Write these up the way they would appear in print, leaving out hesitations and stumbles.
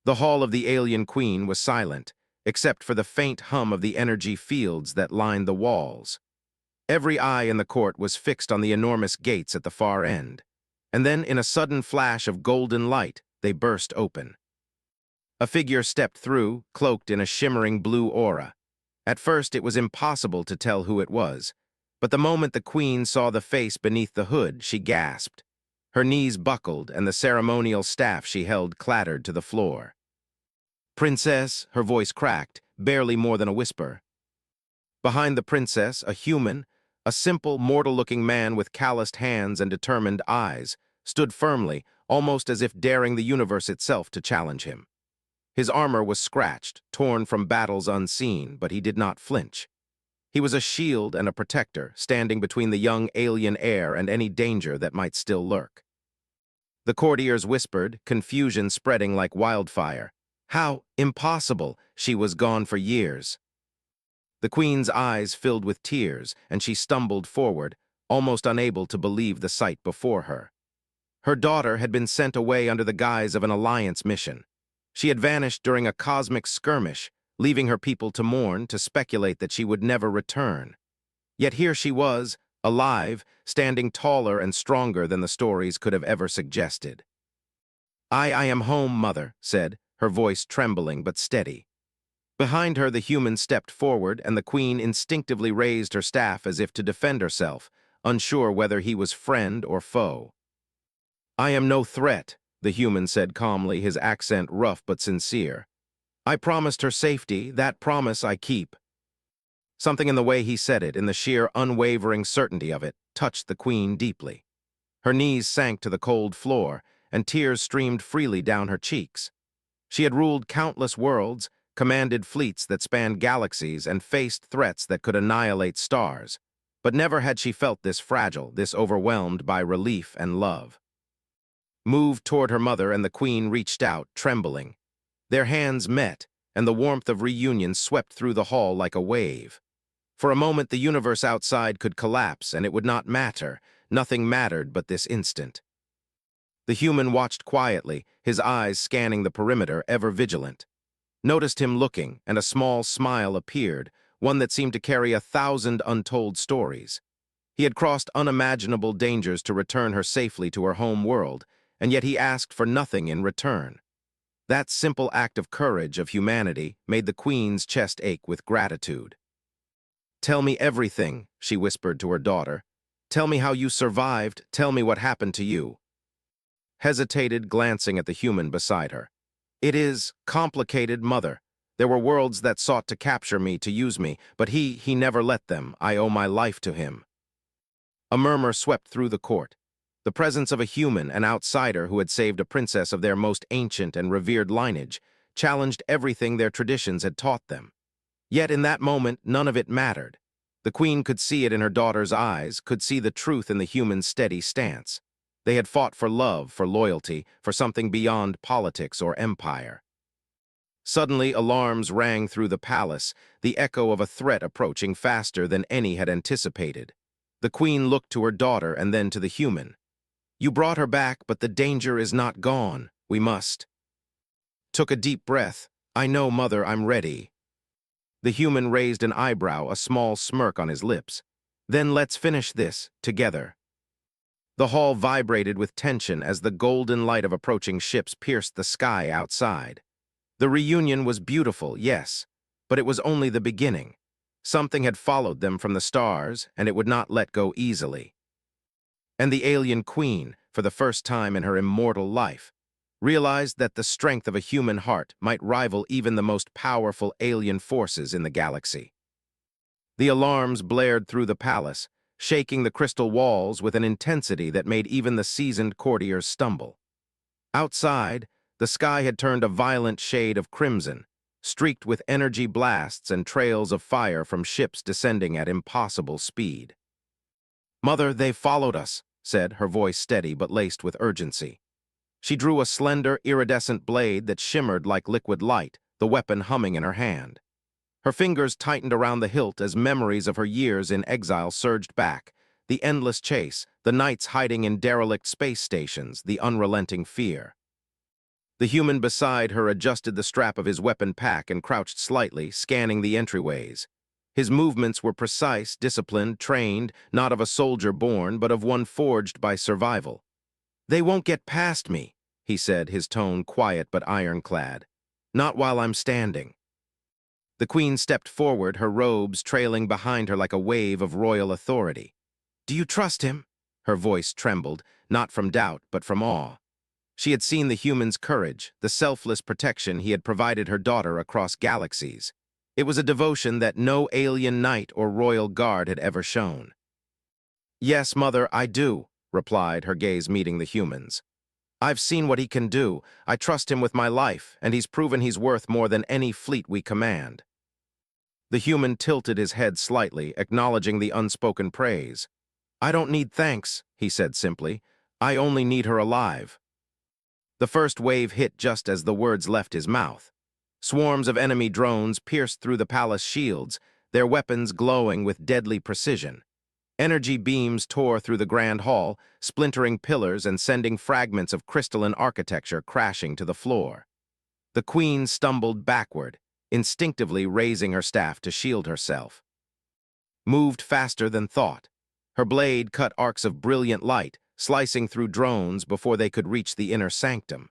The hall of the alien queen was silent, except for the faint hum of the energy fields that lined the walls. Every eye in the court was fixed on the enormous gates at the far end, and then in a sudden flash of golden light, they burst open. A figure stepped through, cloaked in a shimmering blue aura. At first, it was impossible to tell who it was, but the moment the queen saw the face beneath the hood, she gasped. Her knees buckled, and the ceremonial staff she held clattered to the floor. "Princess," her voice cracked, barely more than a whisper. Behind the princess, a human, a simple, mortal-looking man with calloused hands and determined eyes, stood firmly, almost as if daring the universe itself to challenge him. His armor was scratched, torn from battles unseen, but he did not flinch. He was a shield and a protector, standing between the young alien heir and any danger that might still lurk. The courtiers whispered, confusion spreading like wildfire. How impossible! She was gone for years. The queen's eyes filled with tears, and she stumbled forward, almost unable to believe the sight before her. Her daughter had been sent away under the guise of an alliance mission. She had vanished during a cosmic skirmish, leaving her people to mourn, to speculate that she would never return. Yet here she was, alive, standing taller and stronger than the stories could have ever suggested. I am home, mother," said, her voice trembling but steady. Behind her, the human stepped forward, and the queen instinctively raised her staff as if to defend herself, unsure whether he was friend or foe. "I am no threat," the human said calmly, his accent rough but sincere. "I promised her safety, that promise I keep." Something in the way he said it, in the sheer unwavering certainty of it, touched the queen deeply. Her knees sank to the cold floor, and tears streamed freely down her cheeks. She had ruled countless worlds, commanded fleets that spanned galaxies, and faced threats that could annihilate stars, but never had she felt this fragile, this overwhelmed by relief and love. Moved toward her mother, and the queen reached out, trembling. Their hands met, and the warmth of reunion swept through the hall like a wave. For a moment, the universe outside could collapse, and it would not matter. Nothing mattered but this instant. The human watched quietly, his eyes scanning the perimeter, ever vigilant. Noticed him looking, and a small smile appeared, one that seemed to carry 1,000 untold stories. He had crossed unimaginable dangers to return her safely to her home world, and yet he asked for nothing in return. That simple act of courage, of humanity, made the queen's chest ache with gratitude. "Tell me everything," she whispered to her daughter. "Tell me how you survived, tell me what happened to you." Hesitated, glancing at the human beside her. "It is complicated, mother. There were worlds that sought to capture me, to use me, but he never let them. I owe my life to him." A murmur swept through the court. The presence of a human, an outsider who had saved a princess of their most ancient and revered lineage, challenged everything their traditions had taught them. Yet in that moment, none of it mattered. The queen could see it in her daughter's eyes, could see the truth in the human's steady stance. They had fought for love, for loyalty, for something beyond politics or empire. Suddenly, alarms rang through the palace, the echo of a threat approaching faster than any had anticipated. The queen looked to her daughter and then to the human. "You brought her back, but the danger is not gone. We must." Took a deep breath. "I know, mother, I'm ready." The human raised an eyebrow, a small smirk on his lips. "Then let's finish this, together." The hall vibrated with tension as the golden light of approaching ships pierced the sky outside. The reunion was beautiful, yes, but it was only the beginning. Something had followed them from the stars, and it would not let go easily. And the alien queen, for the first time in her immortal life, realized that the strength of a human heart might rival even the most powerful alien forces in the galaxy. The alarms blared through the palace, shaking the crystal walls with an intensity that made even the seasoned courtiers stumble. Outside, the sky had turned a violent shade of crimson, streaked with energy blasts and trails of fire from ships descending at impossible speed. "Mother, they've followed us," said, her voice steady but laced with urgency. She drew a slender, iridescent blade that shimmered like liquid light, the weapon humming in her hand. Her fingers tightened around the hilt as memories of her years in exile surged back, the endless chase, the nights hiding in derelict space stations, the unrelenting fear. The human beside her adjusted the strap of his weapon pack and crouched slightly, scanning the entryways. His movements were precise, disciplined, trained, not of a soldier born, but of one forged by survival. "They won't get past me," he said, his tone quiet but ironclad. "Not while I'm standing." The queen stepped forward, her robes trailing behind her like a wave of royal authority. "Do you trust him?" Her voice trembled, not from doubt, but from awe. She had seen the human's courage, the selfless protection he had provided her daughter across galaxies. It was a devotion that no alien knight or royal guard had ever shown. "Yes, Mother, I do," replied, her gaze meeting the human's. "I've seen what he can do. I trust him with my life, and he's proven he's worth more than any fleet we command." The human tilted his head slightly, acknowledging the unspoken praise. "I don't need thanks," he said simply. "I only need her alive." The first wave hit just as the words left his mouth. Swarms of enemy drones pierced through the palace shields, their weapons glowing with deadly precision. Energy beams tore through the grand hall, splintering pillars and sending fragments of crystalline architecture crashing to the floor. The queen stumbled backward, instinctively raising her staff to shield herself. Moved faster than thought. Her blade cut arcs of brilliant light, slicing through drones before they could reach the inner sanctum.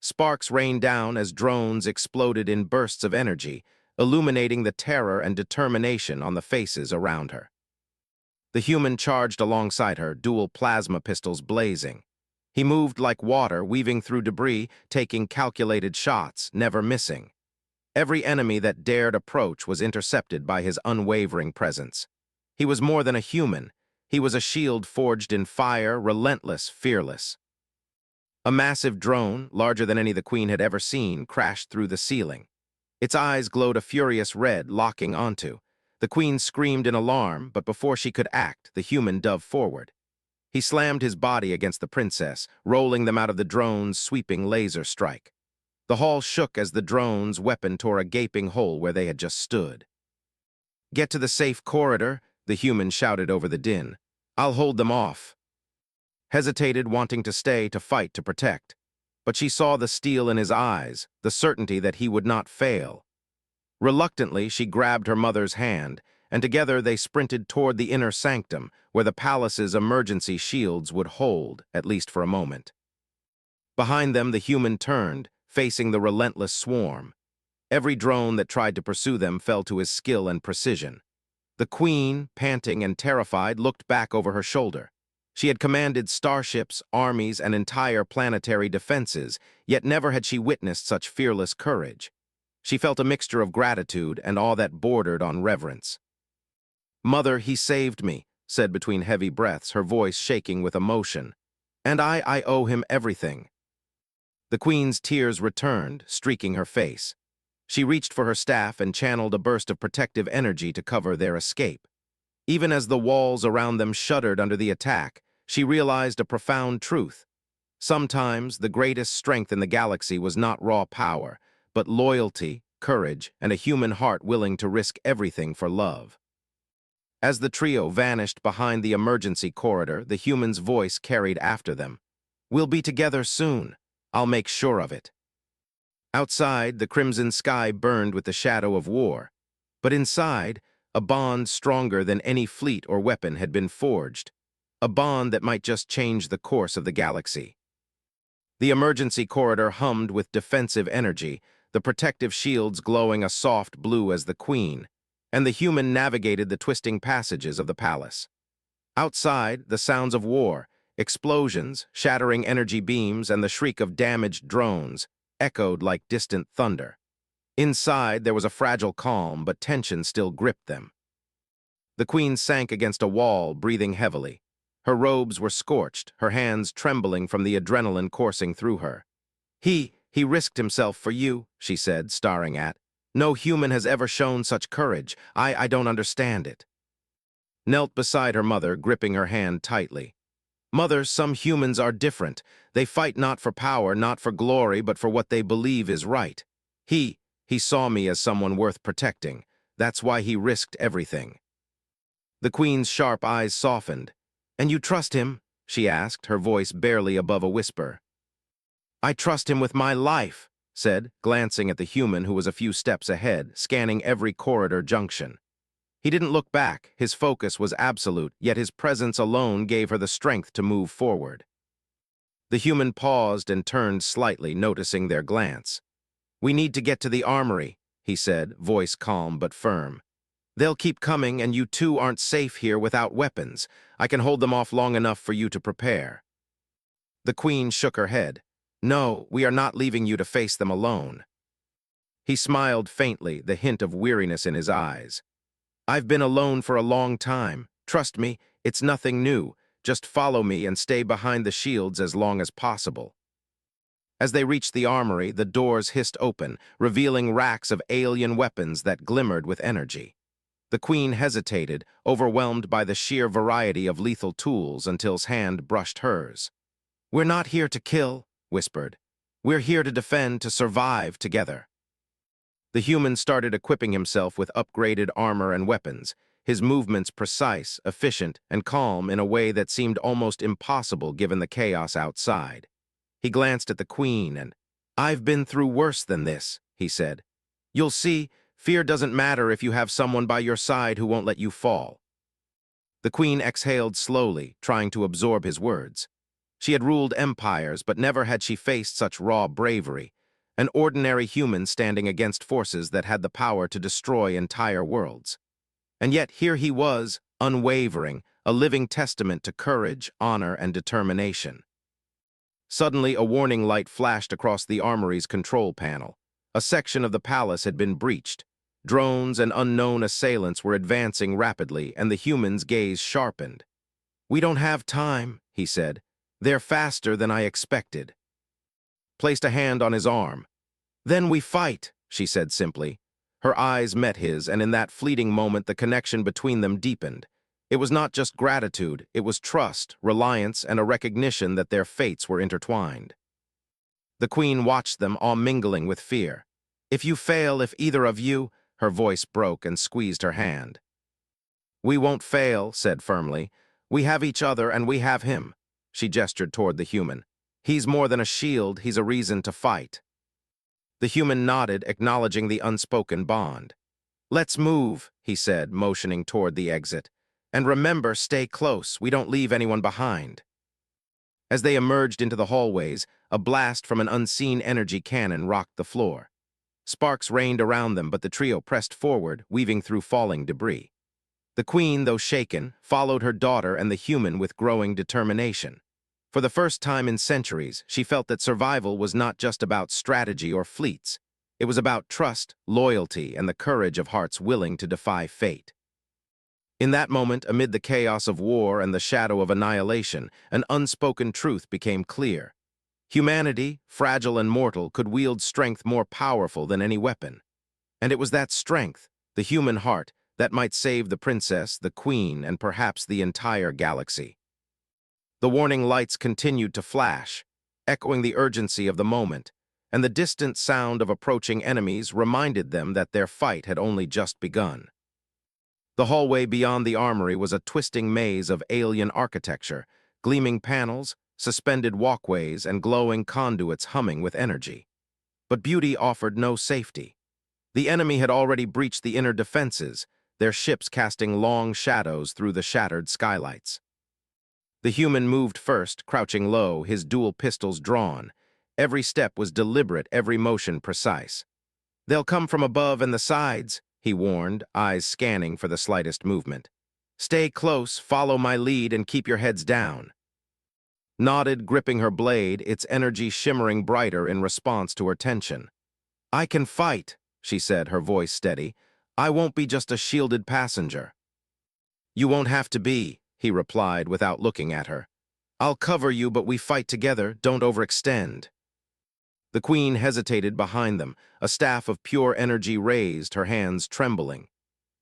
Sparks rained down as drones exploded in bursts of energy, illuminating the terror and determination on the faces around her. The human charged alongside her, dual plasma pistols blazing. He moved like water, weaving through debris, taking calculated shots, never missing. Every enemy that dared approach was intercepted by his unwavering presence. He was more than a human. He was a shield forged in fire, relentless, fearless. A massive drone, larger than any the queen had ever seen, crashed through the ceiling. Its eyes glowed a furious red, locking onto. The queen screamed in alarm, but before she could act, the human dove forward. He slammed his body against the princess, rolling them out of the drone's sweeping laser strike. The hall shook as the drone's weapon tore a gaping hole where they had just stood. "Get to the safe corridor," the human shouted over the din. "I'll hold them off." Hesitated, wanting to stay, to fight, to protect. But she saw the steel in his eyes, the certainty that he would not fail. Reluctantly, she grabbed her mother's hand, and together they sprinted toward the inner sanctum, where the palace's emergency shields would hold, at least for a moment. Behind them, the human turned, facing the relentless swarm. Every drone that tried to pursue them fell to his skill and precision. The queen, panting and terrified, looked back over her shoulder. She had commanded starships, armies, and entire planetary defenses, yet never had she witnessed such fearless courage. She felt a mixture of gratitude and awe that bordered on reverence. "Mother, he saved me," said between heavy breaths, her voice shaking with emotion. "And I owe him everything." The queen's tears returned, streaking her face. She reached for her staff and channeled a burst of protective energy to cover their escape. Even as the walls around them shuddered under the attack, she realized a profound truth. Sometimes the greatest strength in the galaxy was not raw power, but loyalty, courage, and a human heart willing to risk everything for love. As the trio vanished behind the emergency corridor, the human's voice carried after them. "We'll be together soon. I'll make sure of it." Outside, the crimson sky burned with the shadow of war. But inside, a bond stronger than any fleet or weapon had been forged. A bond that might just change the course of the galaxy. The emergency corridor hummed with defensive energy, the protective shields glowing a soft blue as the queen, and the human navigated the twisting passages of the palace. Outside, the sounds of war, explosions, shattering energy beams, and the shriek of damaged drones echoed like distant thunder. Inside, there was a fragile calm, but tension still gripped them. The queen sank against a wall, breathing heavily. Her robes were scorched, her hands trembling from the adrenaline coursing through her. He risked himself for you," she said, staring at. "No human has ever shown such courage. I don't understand it." Knelt beside her mother, gripping her hand tightly. "Mother, some humans are different. They fight not for power, not for glory, but for what they believe is right. He saw me as someone worth protecting. That's why he risked everything." The queen's sharp eyes softened. "And you trust him?" she asked, her voice barely above a whisper. I trust him with my life, said, glancing at the human who was a few steps ahead, scanning every corridor junction. He didn't look back, his focus was absolute, yet his presence alone gave her the strength to move forward. The human paused and turned slightly, noticing their glance. We need to get to the armory, he said, voice calm but firm. They'll keep coming, and you two aren't safe here without weapons. I can hold them off long enough for you to prepare. The Queen shook her head. No, we are not leaving you to face them alone. He smiled faintly, the hint of weariness in his eyes. I've been alone for a long time. Trust me, it's nothing new. Just follow me and stay behind the shields as long as possible. As they reached the armory, the doors hissed open, revealing racks of alien weapons that glimmered with energy. The Queen hesitated, overwhelmed by the sheer variety of lethal tools until his hand brushed hers. We're not here to kill, whispered. We're here to defend, to survive together. The human started equipping himself with upgraded armor and weapons, his movements precise, efficient, and calm in a way that seemed almost impossible given the chaos outside. He glanced at the Queen and, I've been through worse than this, he said. You'll see, fear doesn't matter if you have someone by your side who won't let you fall. The Queen exhaled slowly, trying to absorb his words. She had ruled empires, but never had she faced such raw bravery, an ordinary human standing against forces that had the power to destroy entire worlds. And yet here he was, unwavering, a living testament to courage, honor, and determination. Suddenly, a warning light flashed across the armory's control panel. A section of the palace had been breached. Drones and unknown assailants were advancing rapidly, and the human's gaze sharpened. We don't have time, he said. They're faster than I expected. Placed a hand on his arm. Then we fight, she said simply. Her eyes met his, and in that fleeting moment the connection between them deepened. It was not just gratitude, it was trust, reliance, and a recognition that their fates were intertwined. The Queen watched them, all mingling with fear. If you fail, if either of you, her voice broke and squeezed her hand. We won't fail, said firmly. We have each other and we have him. She gestured toward the human. He's more than a shield, he's a reason to fight. The human nodded, acknowledging the unspoken bond. Let's move, he said, motioning toward the exit. And remember, stay close, we don't leave anyone behind. As they emerged into the hallways, a blast from an unseen energy cannon rocked the floor. Sparks rained around them, but the trio pressed forward, weaving through falling debris. The Queen, though shaken, followed her daughter and the human with growing determination. For the first time in centuries, she felt that survival was not just about strategy or fleets. It was about trust, loyalty, and the courage of hearts willing to defy fate. In that moment, amid the chaos of war and the shadow of annihilation, an unspoken truth became clear. Humanity, fragile and mortal, could wield strength more powerful than any weapon. And it was that strength, the human heart, that might save the princess, the queen, and perhaps the entire galaxy. The warning lights continued to flash, echoing the urgency of the moment, and the distant sound of approaching enemies reminded them that their fight had only just begun. The hallway beyond the armory was a twisting maze of alien architecture, gleaming panels, suspended walkways, and glowing conduits humming with energy. But beauty offered no safety. The enemy had already breached the inner defenses, their ships casting long shadows through the shattered skylights. The human moved first, crouching low, his dual pistols drawn. Every step was deliberate, every motion precise. They'll come from above and the sides, he warned, eyes scanning for the slightest movement. Stay close, follow my lead, and keep your heads down. Nodded, gripping her blade, its energy shimmering brighter in response to her tension. I can fight, she said, her voice steady. I won't be just a shielded passenger. You won't have to be, he replied without looking at her. I'll cover you, but we fight together, don't overextend. The Queen hesitated behind them, a staff of pure energy raised, her hands trembling.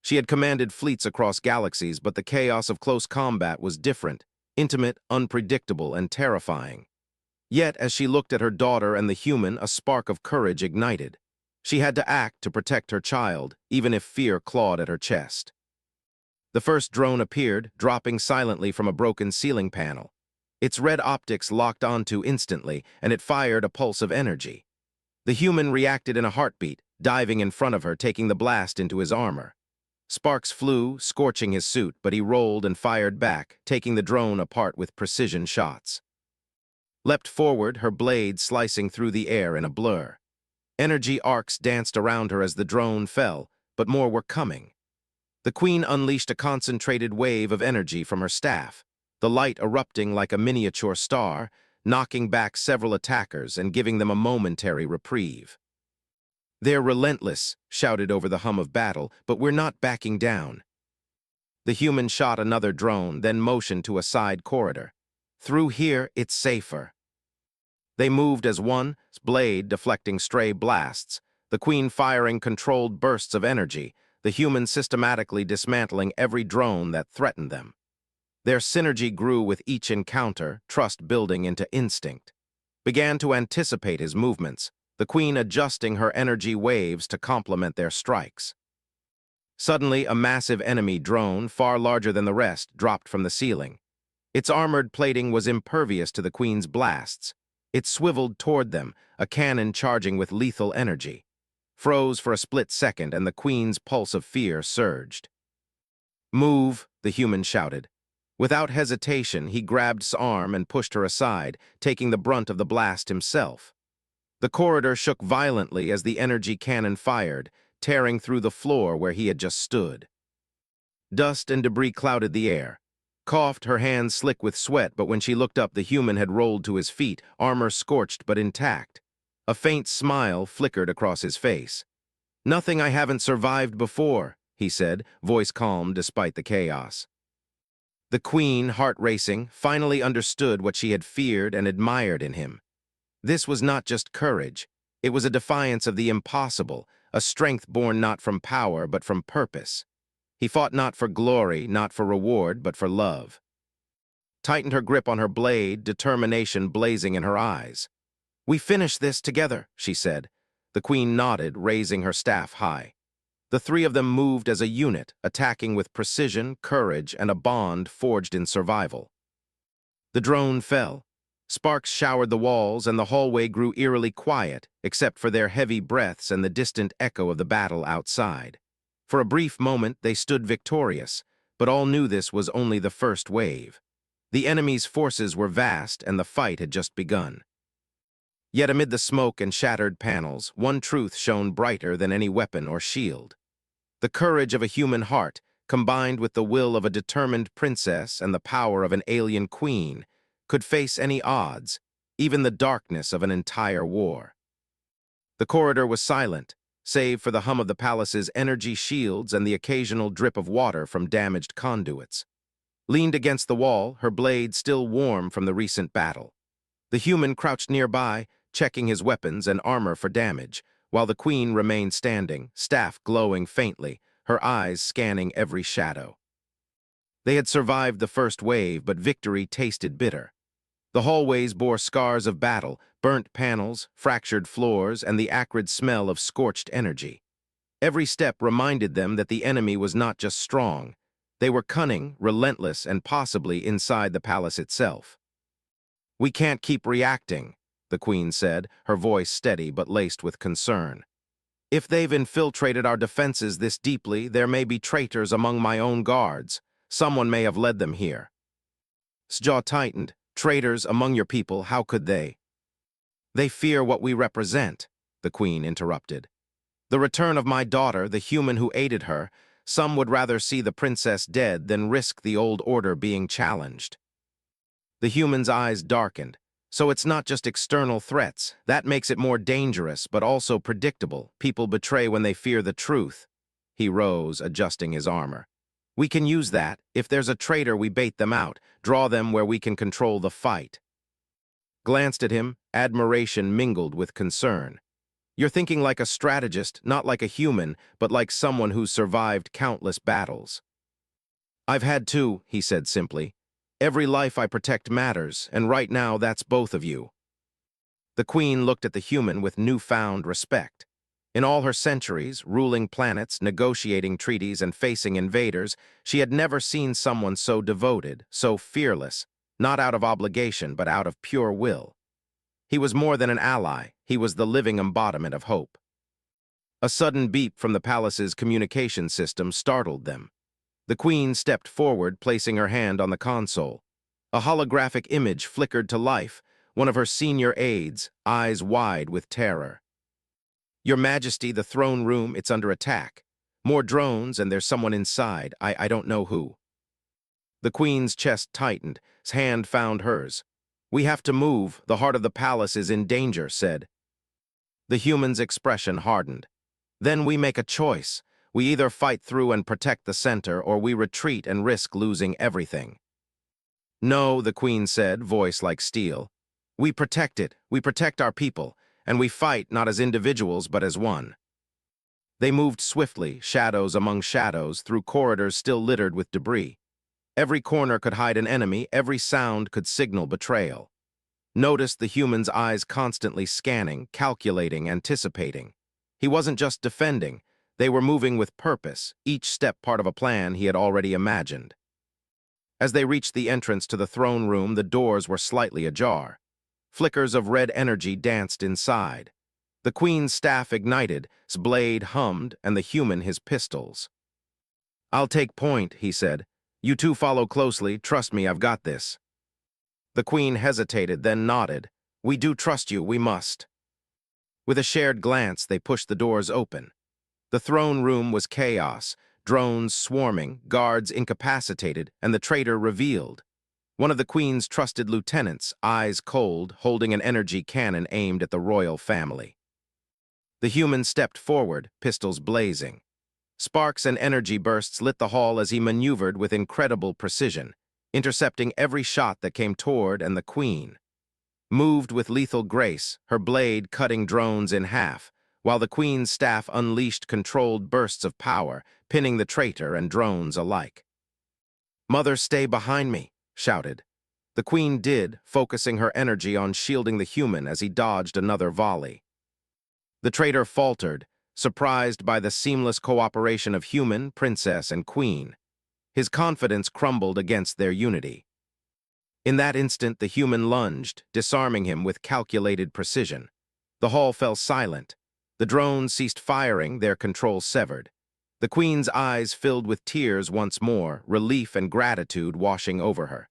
She had commanded fleets across galaxies, but the chaos of close combat was different, intimate, unpredictable, and terrifying. Yet, as she looked at her daughter and the human, a spark of courage ignited. She had to act to protect her child, even if fear clawed at her chest. The first drone appeared, dropping silently from a broken ceiling panel. Its red optics locked onto instantly, and it fired a pulse of energy. The human reacted in a heartbeat, diving in front of her, taking the blast into his armor. Sparks flew, scorching his suit, but he rolled and fired back, taking the drone apart with precision shots. Leapt forward, her blade slicing through the air in a blur. Energy arcs danced around her as the drone fell, but more were coming. The queen unleashed a concentrated wave of energy from her staff, the light erupting like a miniature star, knocking back several attackers and giving them a momentary reprieve. "They're relentless," shouted over the hum of battle, "but we're not backing down." The human shot another drone, then motioned to a side corridor. "Through here, it's safer." They moved as one, blade deflecting stray blasts, the queen firing controlled bursts of energy, the human systematically dismantling every drone that threatened them. Their synergy grew with each encounter, trust building into instinct. Began to anticipate his movements, the queen adjusting her energy waves to complement their strikes. Suddenly, a massive enemy drone, far larger than the rest, dropped from the ceiling. Its armored plating was impervious to the queen's blasts. It swiveled toward them, a cannon charging with lethal energy. Froze for a split second, and the queen's pulse of fear surged. "Move," the human shouted. Without hesitation, he grabbed her arm and pushed her aside, taking the brunt of the blast himself. The corridor shook violently as the energy cannon fired, tearing through the floor where he had just stood. Dust and debris clouded the air. Coughed, her hands slick with sweat, but when she looked up, the human had rolled to his feet, armor scorched but intact. A faint smile flickered across his face. "Nothing I haven't survived before," he said, voice calm despite the chaos. The queen, heart racing, finally understood what she had feared and admired in him. This was not just courage. It was a defiance of the impossible, a strength born not from power but from purpose. He fought not for glory, not for reward, but for love. Tightened her grip on her blade, determination blazing in her eyes. "We finish this together," she said. The queen nodded, raising her staff high. The three of them moved as a unit, attacking with precision, courage, and a bond forged in survival. The drone fell. Sparks showered the walls, and the hallway grew eerily quiet, except for their heavy breaths and the distant echo of the battle outside. For a brief moment, they stood victorious, but all knew this was only the first wave. The enemy's forces were vast, and the fight had just begun. Yet amid the smoke and shattered panels, one truth shone brighter than any weapon or shield. The courage of a human heart, combined with the will of a determined princess and the power of an alien queen, could face any odds, even the darkness of an entire war. The corridor was silent, save for the hum of the palace's energy shields and the occasional drip of water from damaged conduits. Leaned against the wall, her blade still warm from the recent battle. The human crouched nearby, checking his weapons and armor for damage, while the queen remained standing, staff glowing faintly, her eyes scanning every shadow. They had survived the first wave, but victory tasted bitter. The hallways bore scars of battle, burnt panels, fractured floors, and the acrid smell of scorched energy. Every step reminded them that the enemy was not just strong. They were cunning, relentless, and possibly inside the palace itself. "We can't keep reacting," the queen said, her voice steady but laced with concern. "If they've infiltrated our defenses this deeply, there may be traitors among my own guards. Someone may have led them here." His jaw tightened. "Traitors among your people, how could they?" "They fear what we represent," the queen interrupted. "The return of my daughter, the human who aided her, some would rather see the princess dead than risk the old order being challenged." The human's eyes darkened. "So it's not just external threats. That makes it more dangerous, but also predictable. People betray when they fear the truth." He rose, adjusting his armor. "We can use that. If there's a traitor, we bait them out, draw them where we can control the fight." Glanced at him, admiration mingled with concern. "You're thinking like a strategist, not like a human, but like someone who's survived countless battles." "I've had to," he said simply. "Every life I protect matters, and right now that's both of you." The queen looked at the human with newfound respect. In all her centuries, ruling planets, negotiating treaties, and facing invaders, she had never seen someone so devoted, so fearless. not out of obligation but out of pure will. He was more than an ally, he was the living embodiment of hope. A sudden beep from the palace's communication system startled them. The queen stepped forward, placing her hand on the console. A holographic image flickered to life, one of her senior aides, eyes wide with terror. "Your Majesty, the throne room, it's under attack. More drones, and there's someone inside. I don't know who." The queen's chest tightened, his hand found hers. "We have to move, the heart of the palace is in danger," said. The human's expression hardened. "Then we make a choice. We either fight through and protect the center, or we retreat and risk losing everything." "No," the queen said, voice like steel. "We protect it, we protect our people, and we fight not as individuals but as one." They moved swiftly, shadows among shadows, through corridors still littered with debris. Every corner could hide an enemy, every sound could signal betrayal. Notice the human's eyes constantly scanning, calculating, anticipating. He wasn't just defending, they were moving with purpose, each step part of a plan he had already imagined. As they reached the entrance to the throne room, the doors were slightly ajar. Flickers of red energy danced inside. The queen's staff ignited, his blade hummed, and the human his pistols. "I'll take point," he said. "You two follow closely, trust me, I've got this." The queen hesitated, then nodded. "We do trust you, we must." With a shared glance, they pushed the doors open. The throne room was chaos, drones swarming, guards incapacitated, and the traitor revealed. One of the queen's trusted lieutenants, eyes cold, holding an energy cannon aimed at the royal family. The human stepped forward, pistols blazing. Sparks and energy bursts lit the hall as he maneuvered with incredible precision, intercepting every shot that came toward and the queen. Moved with lethal grace, her blade cutting drones in half, while the queen's staff unleashed controlled bursts of power, pinning the traitor and drones alike. "Mother, stay behind me," shouted. The queen did, focusing her energy on shielding the human as he dodged another volley. The traitor faltered, surprised by the seamless cooperation of human, princess, and queen. His confidence crumbled against their unity. In that instant, the human lunged, disarming him with calculated precision. The hall fell silent. The drones ceased firing, their control severed. The queen's eyes filled with tears once more, relief and gratitude washing over her.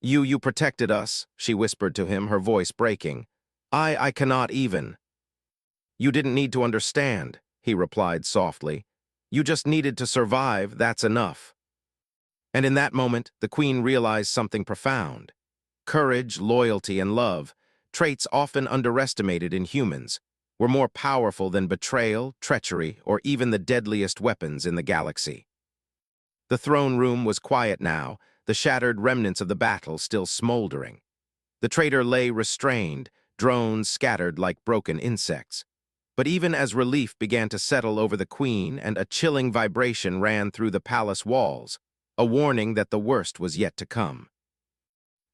You protected us," she whispered to him, her voice breaking. I cannot even." "You didn't need to understand," he replied softly. "You just needed to survive, that's enough." And in that moment, the queen realized something profound. Courage, loyalty, and love, traits often underestimated in humans, were more powerful than betrayal, treachery, or even the deadliest weapons in the galaxy. The throne room was quiet now, the shattered remnants of the battle still smoldering. The traitor lay restrained, drones scattered like broken insects. But even as relief began to settle over the queen and a chilling vibration ran through the palace walls, a warning that the worst was yet to come.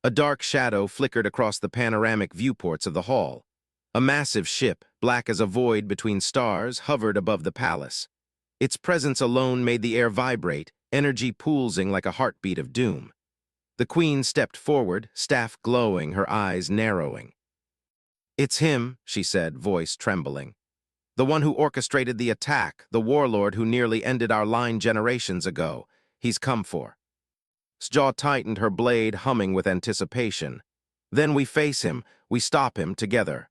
A dark shadow flickered across the panoramic viewports of the hall. A massive ship, black as a void between stars, hovered above the palace. Its presence alone made the air vibrate, energy pulsing like a heartbeat of doom. The queen stepped forward, staff glowing, her eyes narrowing. "It's him," she said, voice trembling. "The one who orchestrated the attack, the warlord who nearly ended our line generations ago. He's come for." His jaw tightened, her blade humming with anticipation. "Then we face him, we stop him together."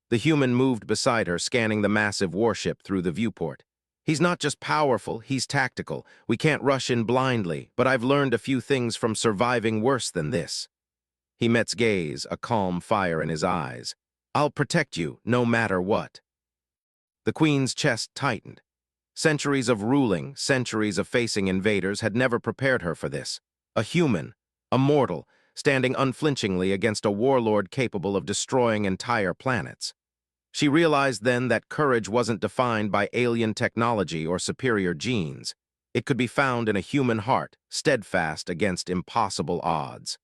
The human moved beside her, scanning the massive warship through the viewport. "He's not just powerful, he's tactical. We can't rush in blindly, but I've learned a few things from surviving worse than this." He met's gaze, a calm fire in his eyes. "I'll protect you, no matter what." The queen's chest tightened. Centuries of ruling, centuries of facing invaders had never prepared her for this. A human, a mortal, standing unflinchingly against a warlord capable of destroying entire planets. She realized then that courage wasn't defined by alien technology or superior genes. It could be found in a human heart, steadfast against impossible odds.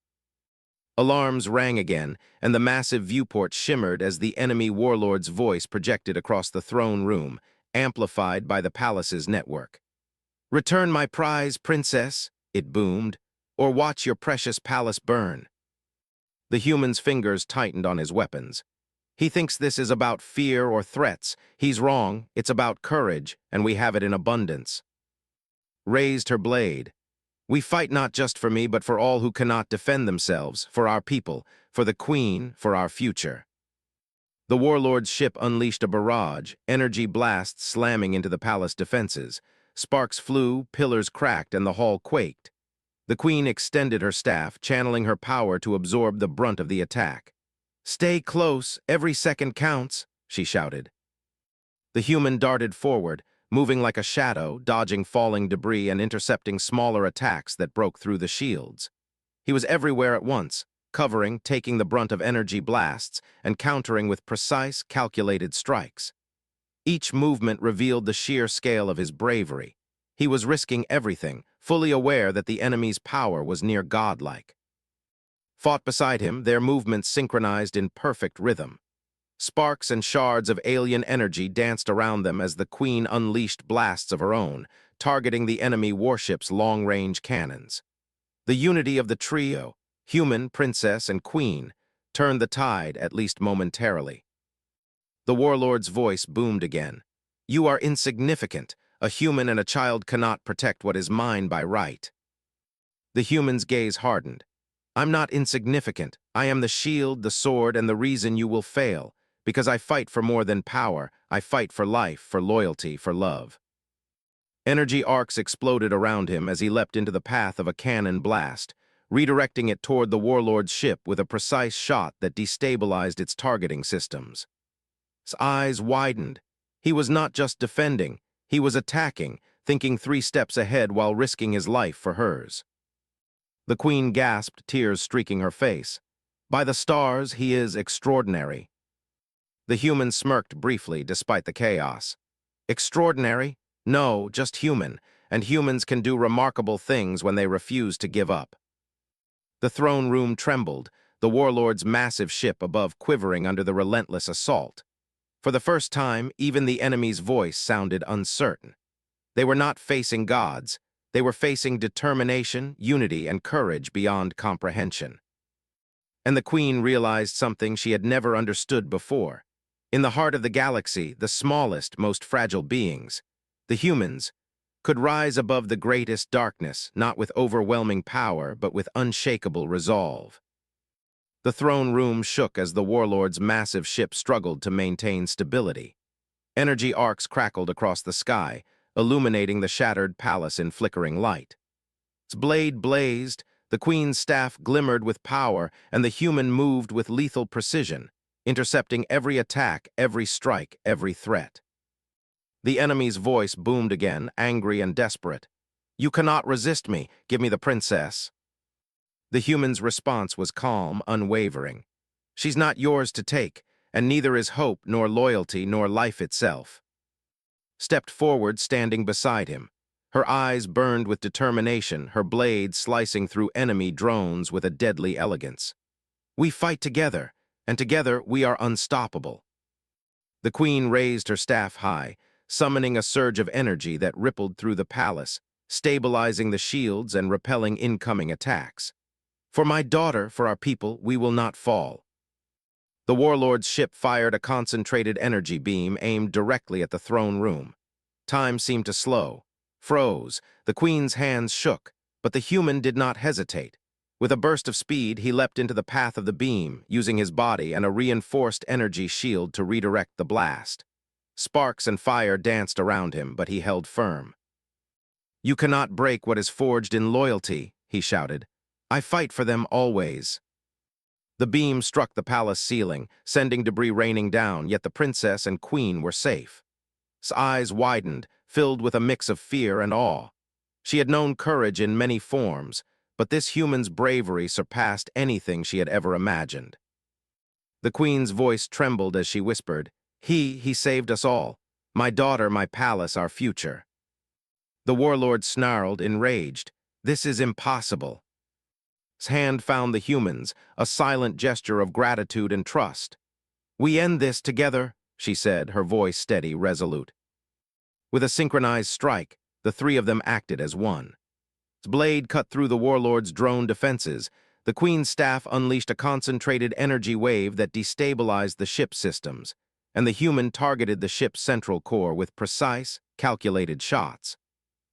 Alarms rang again, and the massive viewport shimmered as the enemy warlord's voice projected across the throne room, amplified by the palace's network. "Return my prize, princess," it boomed. or watch your precious palace burn." The human's fingers tightened on his weapons. "He thinks this is about fear or threats. He's wrong. It's about courage, and we have it in abundance." Raised her blade. "We fight not just for me, but for all who cannot defend themselves, for our people, for the queen, for our future." The warlord's ship unleashed a barrage, energy blasts slamming into the palace defenses. Sparks flew, pillars cracked, and the hall quaked. The queen extended her staff, channeling her power to absorb the brunt of the attack. "Stay close, every second counts," she shouted. The human darted forward, moving like a shadow, dodging falling debris and intercepting smaller attacks that broke through the shields. He was everywhere at once, covering, taking the brunt of energy blasts, and countering with precise, calculated strikes. Each movement revealed the sheer scale of his bravery. He was risking everything, fully aware that the enemy's power was near godlike. Fought beside him, their movements synchronized in perfect rhythm. Sparks and shards of alien energy danced around them as the queen unleashed blasts of her own, targeting the enemy warship's long-range cannons. The unity of the trio, human, princess, and queen, turned the tide, at least momentarily. The warlord's voice boomed again. "You are insignificant. A human and a child cannot protect what is mine by right." The human's gaze hardened. "I'm not insignificant. I am the shield, the sword, and the reason you will fail. Because I fight for more than power. I fight for life, for loyalty, for love." Energy arcs exploded around him as he leapt into the path of a cannon blast, redirecting it toward the warlord's ship with a precise shot that destabilized its targeting systems. His eyes widened. He was not just defending, he was attacking, thinking 3 steps ahead while risking his life for hers. The queen gasped, tears streaking her face. "By the stars, he is extraordinary." The human smirked briefly despite the chaos. "Extraordinary? No, just human, and humans can do remarkable things when they refuse to give up." The throne room trembled, the warlord's massive ship above quivering under the relentless assault. For the first time, even the enemy's voice sounded uncertain. They were not facing gods. They were facing determination, unity, and courage beyond comprehension. And the queen realized something she had never understood before. In the heart of the galaxy, the smallest, most fragile beings, the humans, could rise above the greatest darkness, not with overwhelming power, but with unshakable resolve. The throne room shook as the warlord's massive ship struggled to maintain stability. Energy arcs crackled across the sky, illuminating the shattered palace in flickering light. Its blade blazed, the queen's staff glimmered with power, and the human moved with lethal precision, intercepting every attack, every strike, every threat. The enemy's voice boomed again, angry and desperate. "You cannot resist me. Give me the princess." The human's response was calm, unwavering. "She's not yours to take, and neither is hope, nor loyalty, nor life itself." Stepped forward, standing beside him. Her eyes burned with determination, her blade slicing through enemy drones with a deadly elegance. "We fight together, and together we are unstoppable." The queen raised her staff high, summoning a surge of energy that rippled through the palace, stabilizing the shields and repelling incoming attacks. "For my daughter, for our people, we will not fall." The warlord's ship fired a concentrated energy beam aimed directly at the throne room. Time seemed to slow, froze, the queen's hands shook, but the human did not hesitate. With a burst of speed, he leapt into the path of the beam, using his body and a reinforced energy shield to redirect the blast. Sparks and fire danced around him, but he held firm. "You cannot break what is forged in loyalty," he shouted. "I fight for them always." The beam struck the palace ceiling, sending debris raining down, yet the princess and queen were safe. His eyes widened, filled with a mix of fear and awe. She had known courage in many forms, but this human's bravery surpassed anything she had ever imagined. The queen's voice trembled as she whispered, He saved us all. My daughter, my palace, our future." The warlord snarled, enraged. "This is impossible." His hand found the human's, a silent gesture of gratitude and trust. "We end this together," she said, her voice steady, resolute. With a synchronized strike, the 3 of them acted as one. blade cut through the warlord's drone defenses. The Queen's staff unleashed a concentrated energy wave that destabilized the ship's systems, and the human targeted the ship's central core with precise, calculated shots.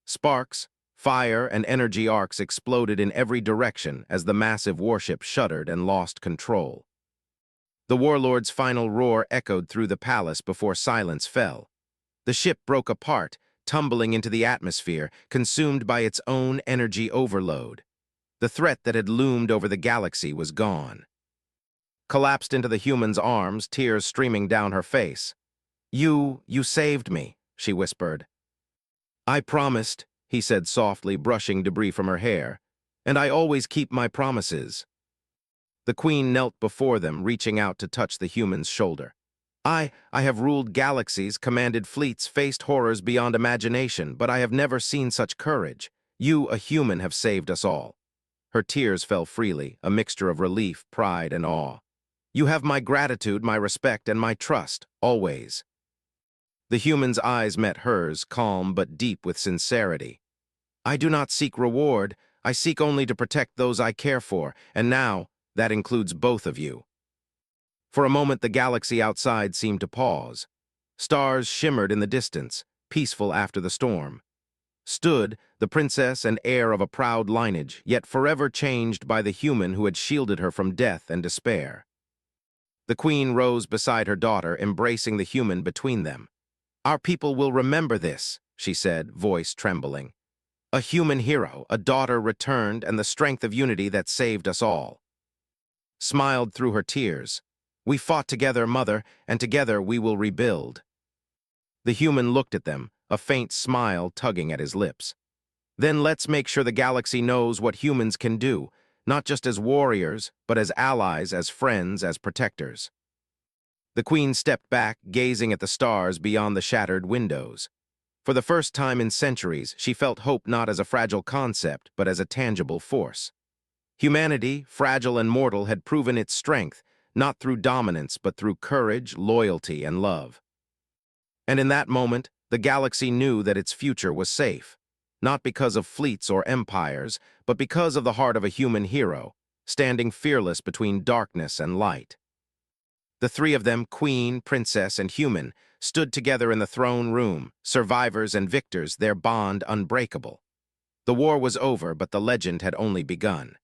Sparks, fire, and energy arcs exploded in every direction as the massive warship shuddered and lost control. The warlord's final roar echoed through the palace before silence fell. The ship broke apart, tumbling into the atmosphere, consumed by its own energy overload. The threat that had loomed over the galaxy was gone. Collapsed into the human's arms, tears streaming down her face. You saved me," she whispered. "I promised," he said softly, brushing debris from her hair, "and I always keep my promises." The Queen knelt before them, reaching out to touch the human's shoulder. I have ruled galaxies, commanded fleets, faced horrors beyond imagination, but I have never seen such courage. You, a human, have saved us all." Her tears fell freely, a mixture of relief, pride, and awe. "You have my gratitude, my respect, and my trust, always." The human's eyes met hers, calm but deep with sincerity. "I do not seek reward. I seek only to protect those I care for, and now that includes both of you." For a moment, the galaxy outside seemed to pause. Stars shimmered in the distance, peaceful after the storm. Stood the princess and heir of a proud lineage, yet forever changed by the human who had shielded her from death and despair. The Queen rose beside her daughter, embracing the human between them. "Our people will remember this," she said, voice trembling. "A human hero, a daughter returned, and the strength of unity that saved us all." Smiled through her tears. "We fought together, Mother, and together we will rebuild." The human looked at them, a faint smile tugging at his lips. "Then let's make sure the galaxy knows what humans can do, not just as warriors, but as allies, as friends, as protectors." The Queen stepped back, gazing at the stars beyond the shattered windows. For the first time in centuries, she felt hope not as a fragile concept, but as a tangible force. Humanity, fragile and mortal, had proven its strength, not through dominance, but through courage, loyalty, and love. And in that moment, the galaxy knew that its future was safe, not because of fleets or empires, but because of the heart of a human hero, standing fearless between darkness and light. The three of them, Queen, Princess, and Human, stood together in the throne room, survivors and victors, their bond unbreakable. The war was over, but the legend had only begun.